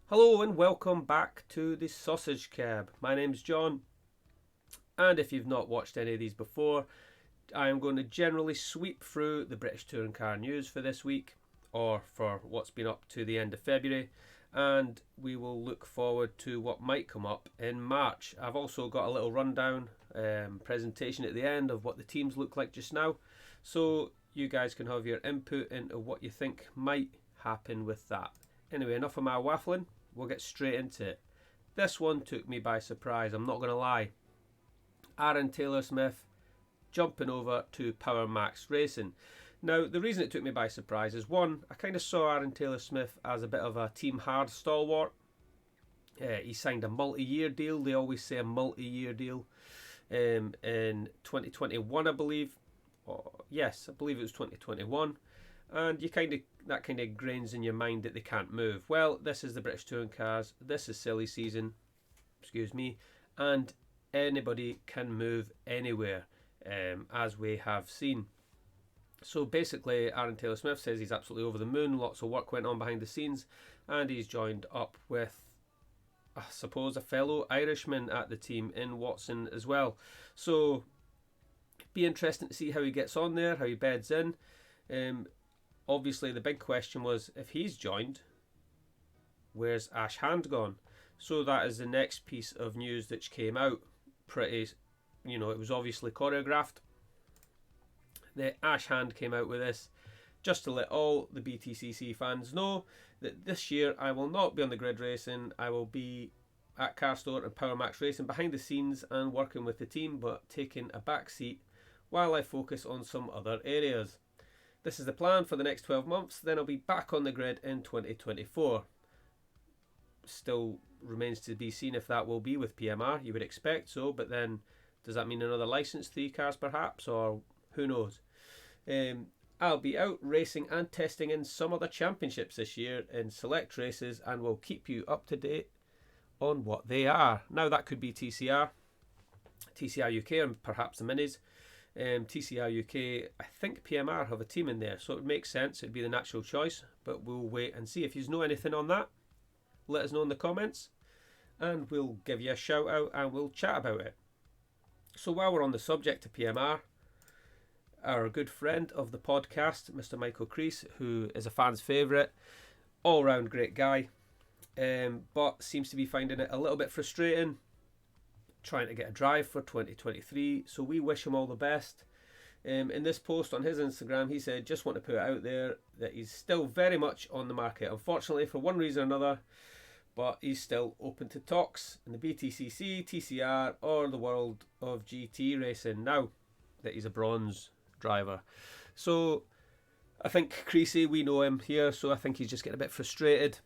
Hello and welcome back to the Sausage Cab. My name's John, and if you've not watched any of these before, I am going to generally sweep through the British Touring Car news for this week, or for what's been up to the end of February, and we will look forward to what might come up in March. I've also got a little rundown presentation at the end of what the teams look like just now, so you guys can have your input into what you think might happen with that. Anyway, enough of my waffling. We'll get straight into it. This one took me by surprise, I'm not going to lie. Aron Taylor-Smith jumping over to Power Max Racing. Now, the reason it took me by surprise is, one, I kind of saw Aron Taylor-Smith as a bit of a Team Hard stalwart. He signed a multi-year deal. They always say a multi-year deal. In 2021, I believe. Yes, I believe it was 2021. And that kind of grains in your mind that they can't move. Well, this is the British Touring Cars. This is silly season, and anybody can move anywhere, as we have seen. So basically, Aron Taylor-Smith says he's absolutely over the moon. Lots of work went on behind the scenes, and he's joined up with, I suppose, a fellow Irishman at the team in Watson as well. So, be interesting to see how he gets on there, how he beds in. Obviously, the big question was, if he's joined, where's Ash Hand gone? So that is the next piece of news that came out. It was obviously choreographed. The Ash Hand came out with this just to let all the BTCC fans know that this year I will not be on the grid racing. I will be at Car Store and Power Max Racing behind the scenes and working with the team, but taking a back seat while I focus on some other areas. This is the plan for the next 12 months, then I'll be back on the grid in 2024. Still remains to be seen if that will be with PMR, you would expect so, but then does that mean another license, 3 cars perhaps, or who knows? I'll be out racing and testing in some other championships this year in select races, and will keep you up to date on what they are. Now that could be TCR UK, and perhaps the Minis. TCR UK, I think PMR have a team in there, so it would make sense, it'd be the natural choice, but we'll wait and see. If you know anything on that, let us know in the comments, and we'll give you a shout out and we'll chat about it. So while we're on the subject of PMR, our good friend of the podcast, Mr. Michael Creesy, who is a fan's favourite, all round great guy, but seems to be finding it a little bit frustrating trying to get a drive for 2023, so we wish him all the best. In this post on his Instagram, he said, just want to put it out there that he's still very much on the market, unfortunately for one reason or another, but he's still open to talks in the BTCC, TCR, or the world of GT racing now that he's a bronze driver. So I think Creesy, we know him here, so I think he's just getting a bit frustrated.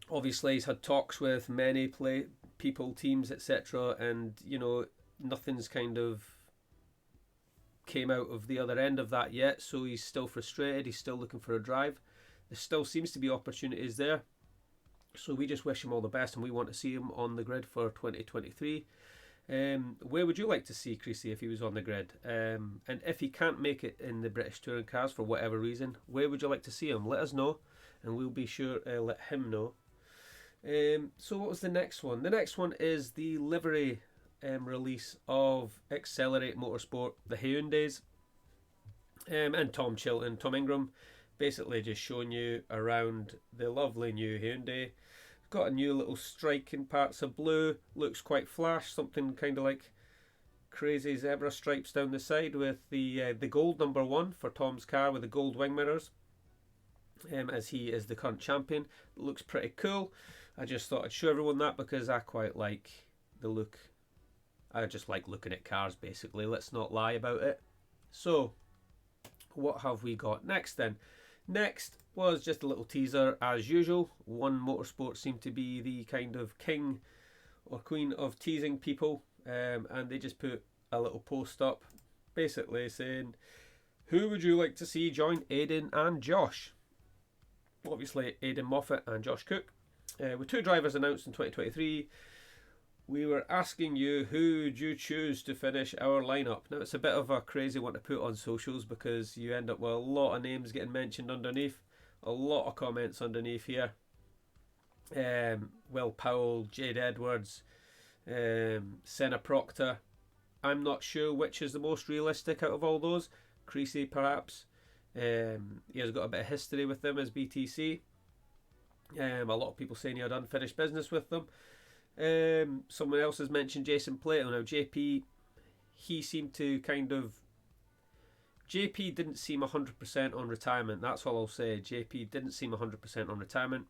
Obviously he's had talks with many people, teams, etc., and nothing's kind of came out of the other end of that yet, so he's still frustrated, he's still looking for a drive. There still seems to be opportunities there, so we just wish him all the best, and we want to see him on the grid for 2023. Where would you like to see Creesy if he was on the grid? And if he can't make it in the British Touring Cars for whatever reason, where would you like to see him? Let us know, and we'll be sure to let him know. So what was the next one? The next one is the livery release of Excelr8 Motorsport, the Hyundais, and Tom Ingram, basically just showing you around the lovely new Hyundai. Got a new little stripe in parts of blue, looks quite flash, something kind of like crazy zebra stripes down the side with the gold number 1 for Tom's car with the gold wing mirrors, as he is the current champion. It looks pretty cool. I just thought I'd show everyone that because I quite like the look. I just like looking at cars, basically. Let's not lie about it. So, what have we got next then? Next was just a little teaser as usual. One Motorsport seemed to be the kind of king or queen of teasing people, and they just put a little post up basically saying, who would you like to see join Aidan and Josh? Obviously Aidan Moffat and Josh Cook. With 2 drivers announced in 2023, we were asking you who would you choose to finish our lineup. Now it's a bit of a crazy one to put on socials because you end up with a lot of names getting mentioned underneath, a lot of comments underneath here. Will Powell, Jade Edwards, Senna Proctor. I'm not sure which is the most realistic out of all those. Creesy, perhaps. He has got a bit of history with them as BTC. A lot of people saying he had unfinished business with them. Someone else has mentioned Jason Plato. Now, JP, he seemed to kind of... JP didn't seem 100% on retirement. That's all I'll say. JP didn't seem 100% on retirement.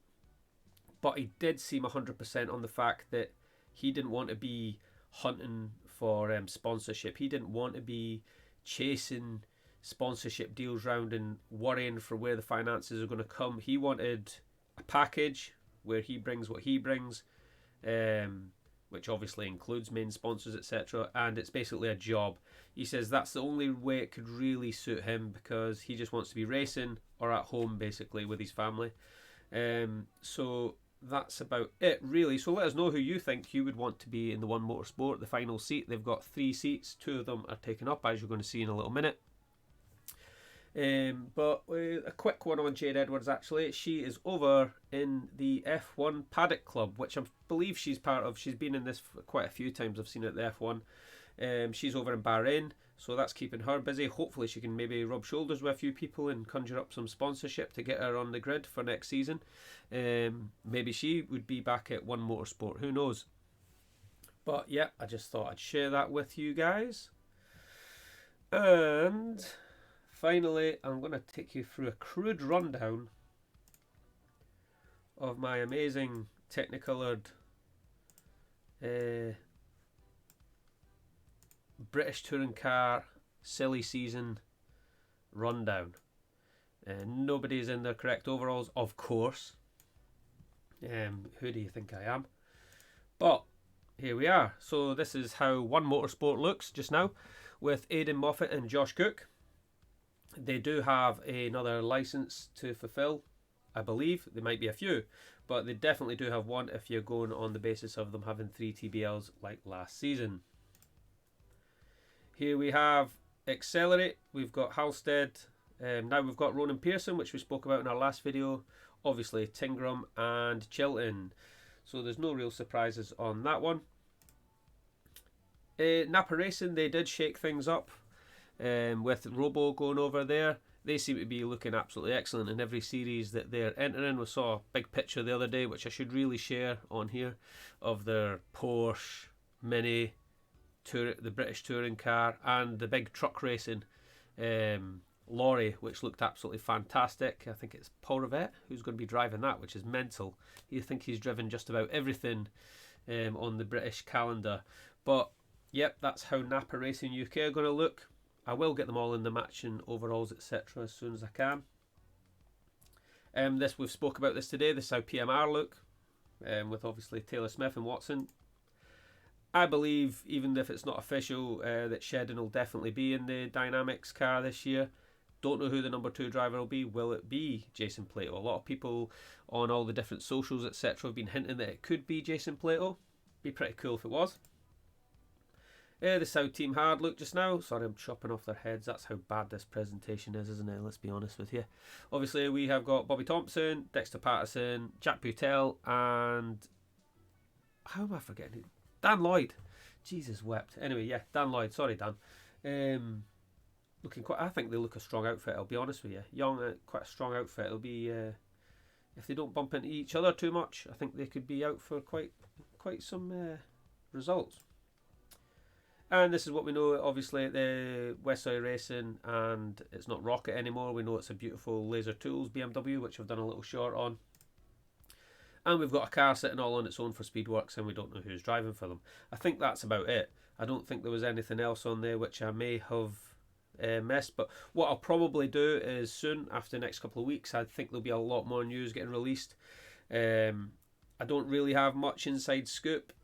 But he did seem 100% on the fact that he didn't want to be hunting for sponsorship. He didn't want to be chasing sponsorship deals round and worrying for where the finances are going to come. He wanted a package where he brings what he brings, which obviously includes main sponsors, etc. And it's basically a job. He says that's the only way it could really suit him, because he just wants to be racing or at home basically with his family. So that's about it really. So let us know who you think you would want to be in the One Motorsport, the final seat. They've got 3 seats, 2 of them are taken up, as you're going to see in a little minute. But a quick one on Jade Edwards actually. She is over in the F1 Paddock Club, which I believe she's part of. She's been in this quite a few times. I've seen it at the F1. She's over in Bahrain, so that's keeping her busy. Hopefully she can maybe rub shoulders with a few people and conjure up some sponsorship to get her on the grid for next season. Maybe she would be back at One Motorsport, who knows. But yeah, I just thought I'd share that with you guys. And finally, I'm going to take you through a crude rundown of my amazing Technicolored British Touring Car silly season rundown. Nobody's in their correct overalls, of course. Who do you think I am? But here we are. So this is how One Motorsport looks just now, with Aidan Moffat and Josh Cook. They do have another license to fulfill, I believe. There might be a few, but they definitely do have one if you're going on the basis of them having 3 TBLs like last season. Here we have Excelr8. We've got Halstead. Now we've got Ronan Pearson, which we spoke about in our last video. Obviously Tingram and Chilton. So there's no real surprises on that one. Napa Racing, they did shake things up. With Robo going over there, they seem to be looking absolutely excellent in every series that they're entering. We saw a big picture the other day, which I should really share on here, of their Porsche Mini, the British touring car, and the big truck racing lorry, which looked absolutely fantastic. I think it's Paul Rivette who's going to be driving that, which is mental. You think he's driven just about everything on the British calendar. But yep, that's how Napa Racing UK are going to look. I will get them all in the matching overalls, etc. as soon as I can. We've spoke about this today. This is how PMR look, with obviously Taylor-Smith and Watson. I believe, even if it's not official, that Shedden will definitely be in the Dynamics car this year. Don't know who the number 2 driver will be. Will it be Jason Plato? A lot of people on all the different socials, etc. have been hinting that it could be Jason Plato. Be pretty cool if it was. This is how Team Hard look just now. Sorry, I'm chopping off their heads. That's how bad this presentation is, isn't it? Let's be honest with you. Obviously, we have got Bobby Thompson, Dexter Patterson, Jack Butel, and... how am I forgetting? Dan Lloyd. Jesus wept. Anyway, yeah, Dan Lloyd. Sorry, Dan. Looking quite... I think they look a strong outfit, I'll be honest with you. Young, quite a strong outfit. It'll be... if they don't bump into each other too much, I think they could be out for quite some results. And this is what we know, obviously, the Westside Racing, and it's not Rocket anymore. We know it's a beautiful Laser Tools BMW, which I've done a little short on. And we've got a car sitting all on its own for Speedworks, and we don't know who's driving for them. I think that's about it. I don't think there was anything else on there which I may have missed. But what I'll probably do is soon, after the next couple of weeks, I think there'll be a lot more news getting released. I don't really have much inside scoop.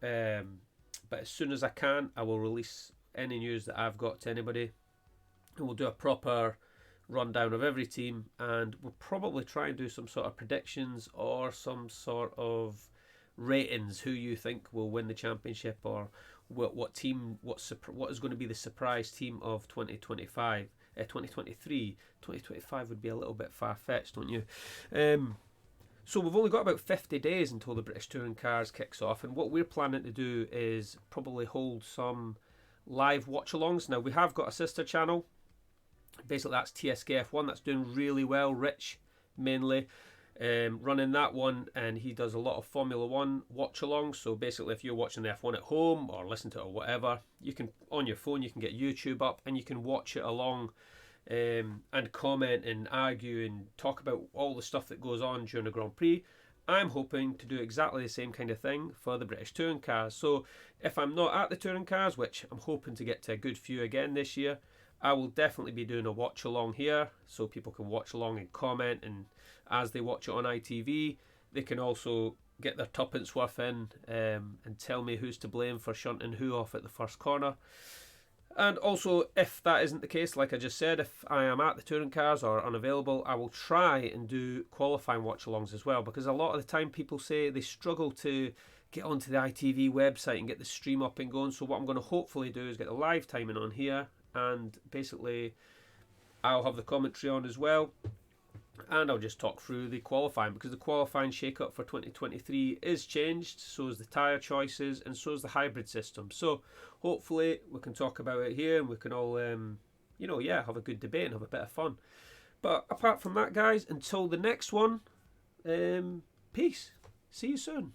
But as soon as I can, I will release any news that I've got to anybody. And we'll do a proper rundown of every team. And we'll probably try and do some sort of predictions or some sort of ratings. Who you think will win the championship, or what team, what is going to be the surprise team of 2025. 2023. 2025 would be a little bit far-fetched, don't you? So we've only got about 50 days until the British Touring Cars kicks off, and what we're planning to do is probably hold some live watch-alongs. Now, we have got a sister channel. Basically, that's TSK F1. That's doing really well. Rich, mainly, running that one, and he does a lot of Formula 1 watch-alongs. So basically, if you're watching the F1 at home or listen to it or whatever, you can, on your phone, you can get YouTube up and you can watch it along and comment and argue and talk about all the stuff that goes on during the Grand Prix. I'm hoping to do exactly the same kind of thing for the British Touring Cars. So if I'm not at the Touring Cars, which I'm hoping to get to a good few again this year, I will definitely be doing a watch along here so people can watch along and comment, and as they watch it on ITV, they can also get their tuppence worth in and tell me who's to blame for shunting who off at the first corner. And also, if that isn't the case, like I just said, if I am at the touring cars or unavailable, I will try and do qualifying watch-alongs as well, because a lot of the time people say they struggle to get onto the ITV website and get the stream up and going. So what I'm going to hopefully do is get the live timing on here, and basically I'll have the commentary on as well, and I'll just talk through the qualifying, because the qualifying shake-up for 2023 is changed, so is the tyre choices, and so is the hybrid system. So hopefully we can talk about it here, and we can all, have a good debate and have a bit of fun. But apart from that, guys, until the next one, peace. See you soon.